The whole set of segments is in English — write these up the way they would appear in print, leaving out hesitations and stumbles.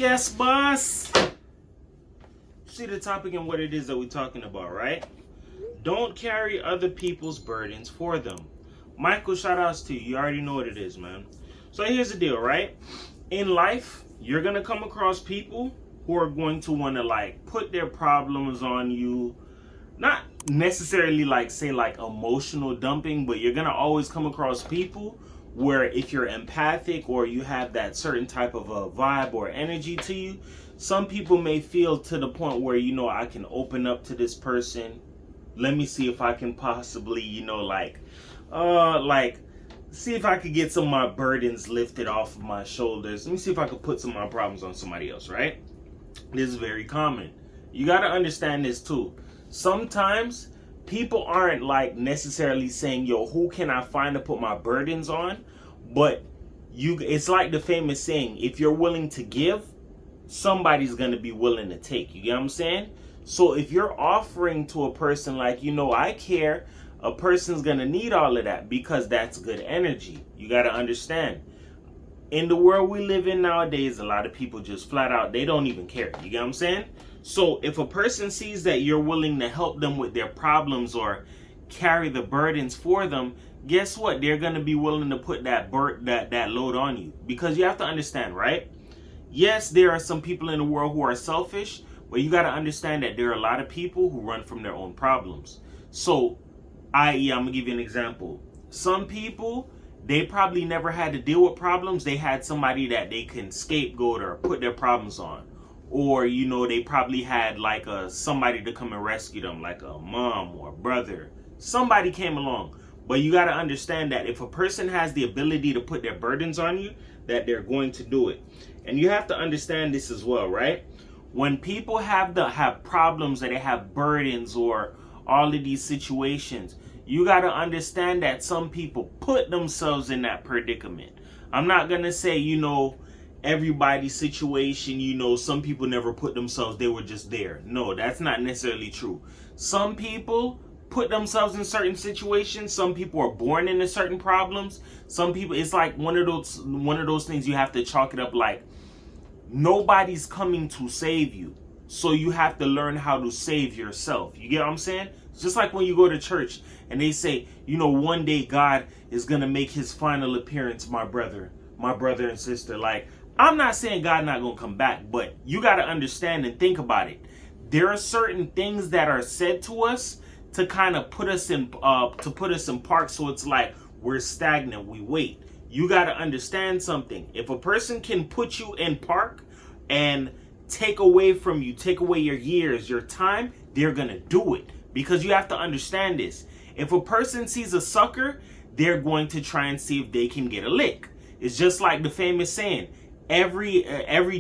Yes, boss. See the topic and what it is that we're talking about, right? Don't carry other people's burdens for them. Michael, shout outs to you. You already know what it is, man. So here's the deal, right? In life, you're going to come across people who are going to want to like put their problems on you. Not necessarily like say like emotional dumping, but you're going to always come across people where if you're empathic or you have that certain type of a vibe or energy to you, some people may feel to the point where, you know, I can open up to this person. Let me see if I can possibly, you know, see if I could get some of my burdens lifted off of my shoulders. Let me see if I could put some of my problems on somebody else, right? This is very common. You got to understand this too. Sometimes people aren't like necessarily saying, yo, who can I find to put my burdens on? But it's like the famous saying, if you're willing to give, somebody's going to be willing to take. You get what I'm saying? So if you're offering to a person like, you know, I care, a person's going to need all of that because that's good energy. You got to understand. In the world we live in nowadays, a lot of people just flat out, they don't even care. You get what I'm saying? So if a person sees that you're willing to help them with their problems or carry the burdens for them, guess what? They're going to be willing to put that load on you. Because you have to understand, right? Yes, there are some people in the world who are selfish, but you got to understand that there are a lot of people who run from their own problems. So, i.e., I'm going to give you an example. Some people, they probably never had to deal with problems. They had somebody that they can scapegoat or put their problems on. Or, you know, they probably had like somebody to come and rescue them, like a mom or a brother. Somebody came along. But you got to understand that if a person has the ability to put their burdens on you, that they're going to do it. And you have to understand this as well, right? When people have problems or they have burdens or all of these situations, you got to understand that some people put themselves in that predicament. I'm not going to say, you know, everybody's situation, you know, some people never put themselves, they were just there. No, that's not necessarily true. Some people put themselves in certain situations. Some people are born into certain problems. Some people, it's like one of those things you have to chalk it up like nobody's coming to save you. So you have to learn how to save yourself. You get what I'm saying? It's just like when you go to church and they say, you know, one day God is going to make his final appearance, my brother and sister. Like, I'm not saying God not going to come back, but you got to understand and think about it. There are certain things that are said to us to kind of put us in park. So it's like we're stagnant. We wait. You got to understand something. If a person can put you in park and take away from you, take away your years, your time, they're going to do it. Because you have to understand this. If a person sees a sucker, they're going to try and see if they can get a lick. It's just like the famous saying, every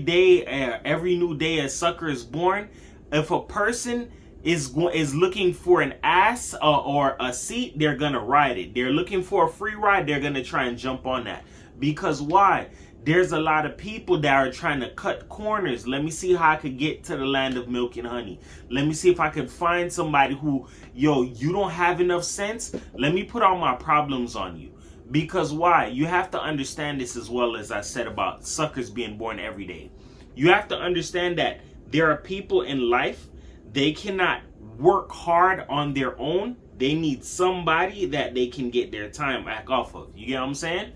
new day a sucker is born. If a person is looking for an ass or a seat, they're going to ride it. They're looking for a free ride, they're going to try and jump on that. Because why? There's a lot of people that are trying to cut corners. Let me see how I could get to the land of milk and honey. Let me see if I could find somebody who, yo, you don't have enough sense. Let me put all my problems on you. Because why? You have to understand this as well, as I said about suckers being born every day. You have to understand that there are people in life, they cannot work hard on their own. They need somebody that they can get their time back off of. You get what I'm saying?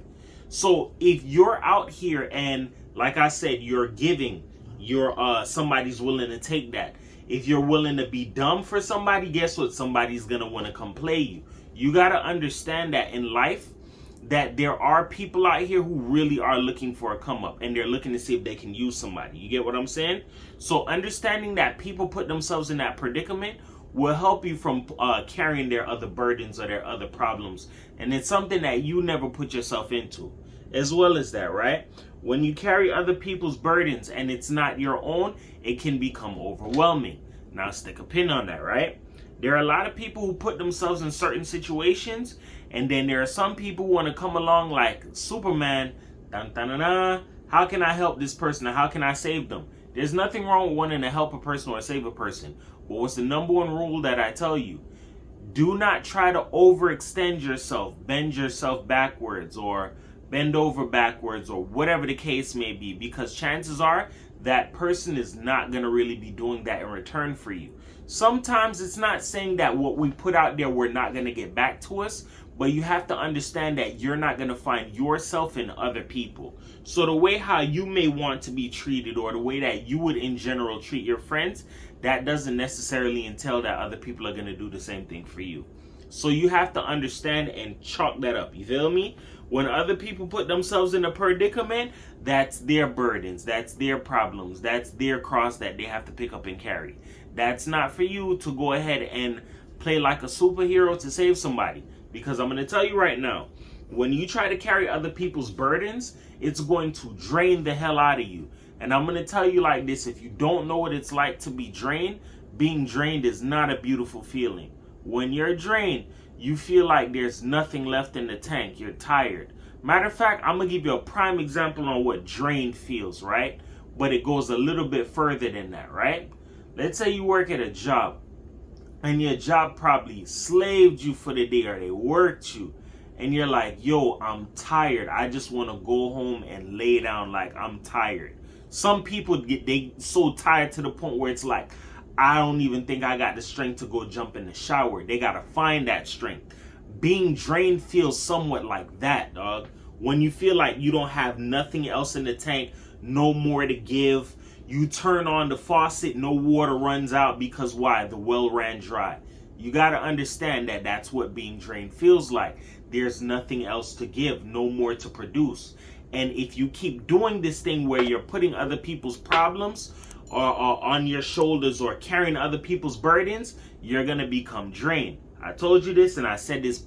So if you're out here and, like I said, you're giving, somebody's willing to take that. If you're willing to be dumb for somebody, guess what? Somebody's going to want to come play you. You got to understand that in life, that there are people out here who really are looking for a come up and they're looking to see if they can use somebody. You get what I'm saying? So understanding that people put themselves in that predicament will help you from carrying their other burdens or their other problems. And it's something that you never put yourself into. As well as that, right? When you carry other people's burdens and it's not your own, it can become overwhelming. Now stick a pin on that, right? There are a lot of people who put themselves in certain situations, and then there are some people who want to come along like Superman. Dun, dun, dun, dun. How can I help this person? How can I save them? There's nothing wrong with wanting to help a person or save a person. But what's the number one rule that I tell you? Do not try to overextend yourself, bend yourself backwards or bend over backwards or whatever the case may be, because chances are that person is not going to really be doing that in return for you. Sometimes it's not saying that what we put out there we're not going to get back to us, but you have to understand that you're not going to find yourself in other people. So the way how you may want to be treated, or the way that you would in general treat your friends, that doesn't necessarily entail that other people are going to do the same thing for you. So you have to understand and chalk that up. You feel me? When other people put themselves in a predicament, that's their burdens, that's their problems, that's their cross that they have to pick up and carry. That's not for you to go ahead and play like a superhero to save somebody. Because I'm going to tell you right now, when you try to carry other people's burdens, it's going to drain the hell out of you. And I'm going to tell you like this: if you don't know what it's like to be drained, being drained is not a beautiful feeling. When you're drained, you feel like there's nothing left in the tank. You're tired. Matter of fact, I'm going to give you a prime example on what drained feels, right? But it goes a little bit further than that, right? Let's say you work at a job, and your job probably slaved you for the day, or they worked you, and you're like, yo, I'm tired. I just want to go home and lay down, like I'm tired. Some people they so tired to the point where it's like, I don't even think I got the strength to go jump in the shower. They got to find that strength. Being drained feels somewhat like that, dog. When you feel like you don't have nothing else in the tank, no more to give, you turn on the faucet, no water runs out because why? The well ran dry. You got to understand that that's what being drained feels like. There's nothing else to give, no more to produce. And if you keep doing this thing where you're putting other people's problems or on your shoulders, or carrying other people's burdens, you're going to become drained. I told you this, and I said this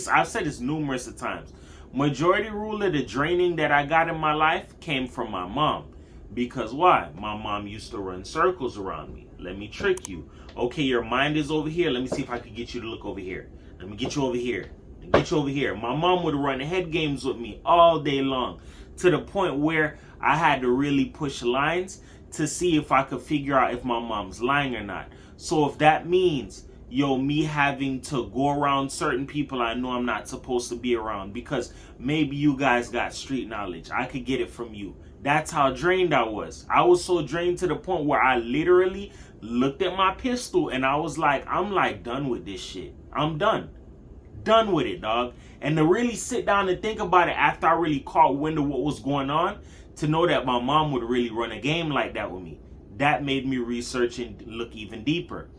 I've said this numerous of times. Majority rule of the draining that I got in my life came from my mom. Because why? My mom used to run circles around me. Let me trick you. Okay, your mind is over here. Let me see if I can get you to look over here. Let me get you over here. Get you over here. My mom would run head games with me all day long, to the point where I had to really push lines to see if I could figure out if my mom's lying or not. So if that means, me having to go around certain people I know I'm not supposed to be around because maybe you guys got street knowledge, I could get it from you. That's how drained I was. I was so drained to the point where I literally looked at my pistol and I was like, I'm like done with this shit. I'm done. Done with it, dog. And to really sit down and think about it after I really caught wind of what was going on, to know that my mom would really run a game like that with me, that made me research and look even deeper.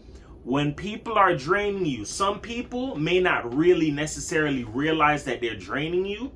When people are draining you, some people may not really necessarily realize that they're draining you,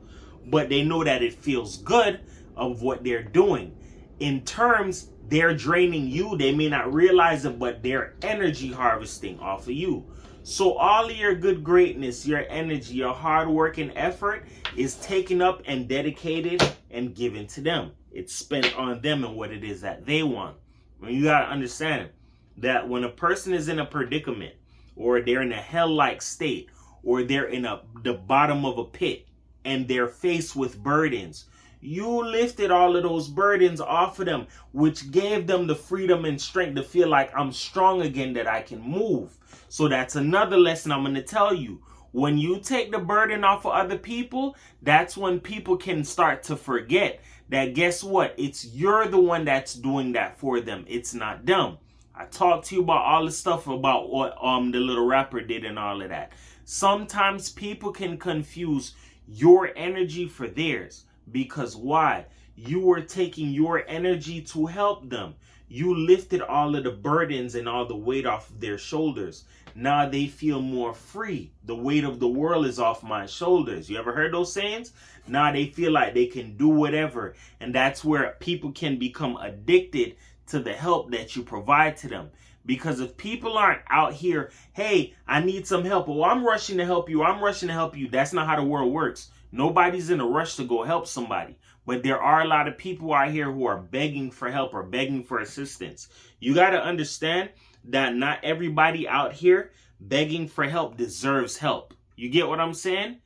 but they know that it feels good of what they're doing. In terms, they're draining you. They may not realize it, but they're energy harvesting off of you. So all of your good greatness, your energy, your hard work and effort is taken up and dedicated and given to them. It's spent on them and what it is that they want. You got to understand that when a person is in a predicament, or they're in a hell-like state, or they're in the bottom of a pit and they're faced with burdens, you lifted all of those burdens off of them, which gave them the freedom and strength to feel like I'm strong again, that I can move. So that's another lesson I'm going to tell you. When you take the burden off of other people, that's when people can start to forget that, guess what? You're the one that's doing that for them. It's not them. I talked to you about all the stuff about what the little rapper did and all of that. Sometimes people can confuse your energy for theirs. Because why? You were taking your energy to help them. You lifted all of the burdens and all the weight off of their shoulders. Now they feel more free. The weight of the world is off my shoulders. You ever heard those sayings? Now they feel like they can do whatever. And that's where people can become addicted to the help that you provide to them. Because if people aren't out here, hey, I need some help. Oh, I'm rushing to help you. I'm rushing to help you. That's not how the world works. Nobody's in a rush to go help somebody. But there are a lot of people out here who are begging for help or begging for assistance. You got to understand that not everybody out here begging for help deserves help. You get what I'm saying?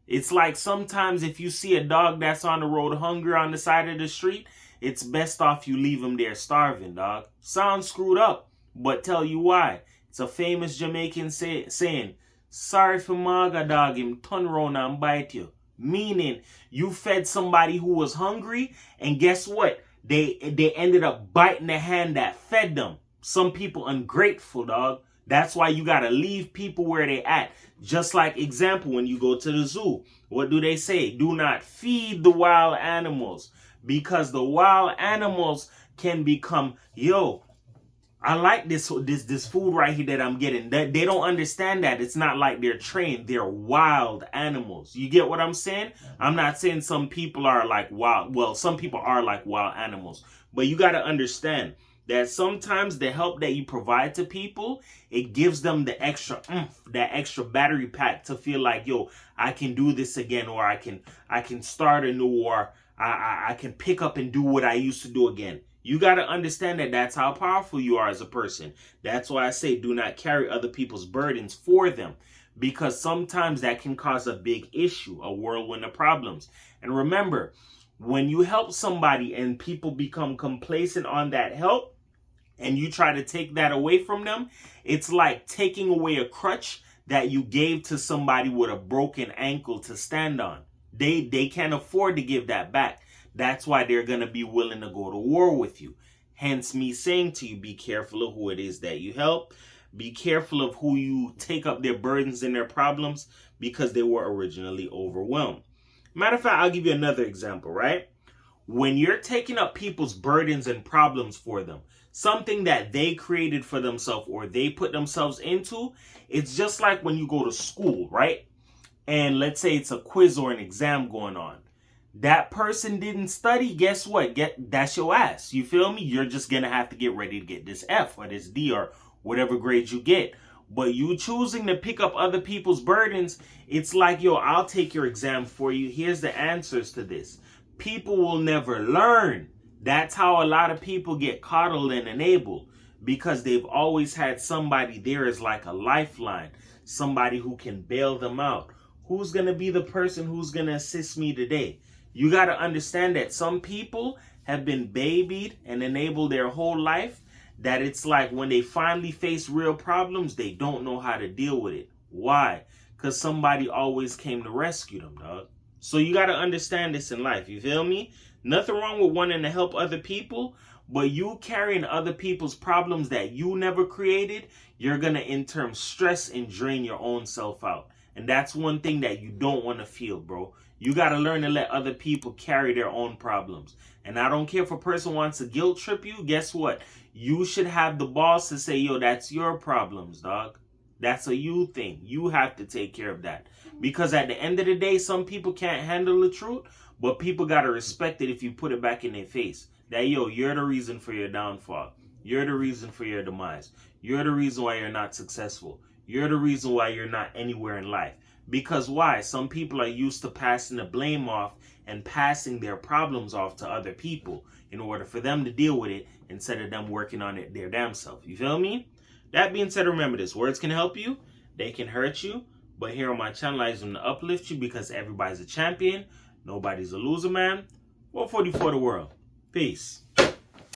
It's like sometimes if you see a dog that's on the road hungry on the side of the street, it's best off you leave him there starving, dog. Sounds screwed up, but tell you why. It's a famous Jamaican saying, sorry for maga dog, him turn round and bite you. Meaning, you fed somebody who was hungry, and guess what? they ended up biting the hand that fed them. Some people ungrateful, dog. That's why you gotta leave people where they at. Just like example, when you go to the zoo, what do they say? Do not feed the wild animals, because the wild animals can become, yo, I like this food right here that I'm getting. They don't understand that. It's not like they're trained. They're wild animals. You get what I'm saying? I'm not saying some people are like wild. Well, some people are like wild animals. But you got to understand that sometimes the help that you provide to people, it gives them the extra that extra battery pack to feel like, yo, I can do this again, or I can start a new war. I can pick up and do what I used to do again. You got to understand that that's how powerful you are as a person. That's why I say do not carry other people's burdens for them, because sometimes that can cause a big issue, a whirlwind of problems. And remember, when you help somebody and people become complacent on that help and you try to take that away from them, it's like taking away a crutch that you gave to somebody with a broken ankle to stand on. They can't afford to give that back. That's why they're going to be willing to go to war with you. Hence me saying to you, be careful of who it is that you help. Be careful of who you take up their burdens and their problems, because they were originally overwhelmed. Matter of fact, I'll give you another example, right? When you're taking up people's burdens and problems for them, something that they created for themselves or they put themselves into, it's just like when you go to school, right? And let's say it's a quiz or an exam going on. That person didn't study, guess what? That's your ass. You feel me? You're just going to have to get ready to get this F or this D or whatever grade you get. But you choosing to pick up other people's burdens, it's like, yo, I'll take your exam for you. Here's the answers to this. People will never learn. That's how a lot of people get coddled and enabled, because they've always had somebody there as like a lifeline, somebody who can bail them out. Who's going to be the person who's going to assist me today? You got to understand that some people have been babied and enabled their whole life, that it's like when they finally face real problems, they don't know how to deal with it. Why? Because somebody always came to rescue them, dog. So you got to understand this in life. You feel me? Nothing wrong with wanting to help other people, but you carrying other people's problems that you never created, you're going to in turn stress and drain your own self out. And that's one thing that you don't want to feel, bro. You got to learn to let other people carry their own problems. And I don't care if a person wants to guilt trip you. Guess what? You should have the balls to say, yo, that's your problems, dog. That's a you thing. You have to take care of that. Because at the end of the day, some people can't handle the truth, but people got to respect it if you put it back in their face. That, yo, you're the reason for your downfall. You're the reason for your demise. You're the reason why you're not successful. You're the reason why you're not anywhere in life. Because why? Some people are used to passing the blame off and passing their problems off to other people in order for them to deal with it instead of them working on it their damn self. You feel me? That being said, remember this. Words can help you. They can hurt you. But here on my channel, I use them to uplift you, because everybody's a champion. Nobody's a loser, man. 144 the world. Peace.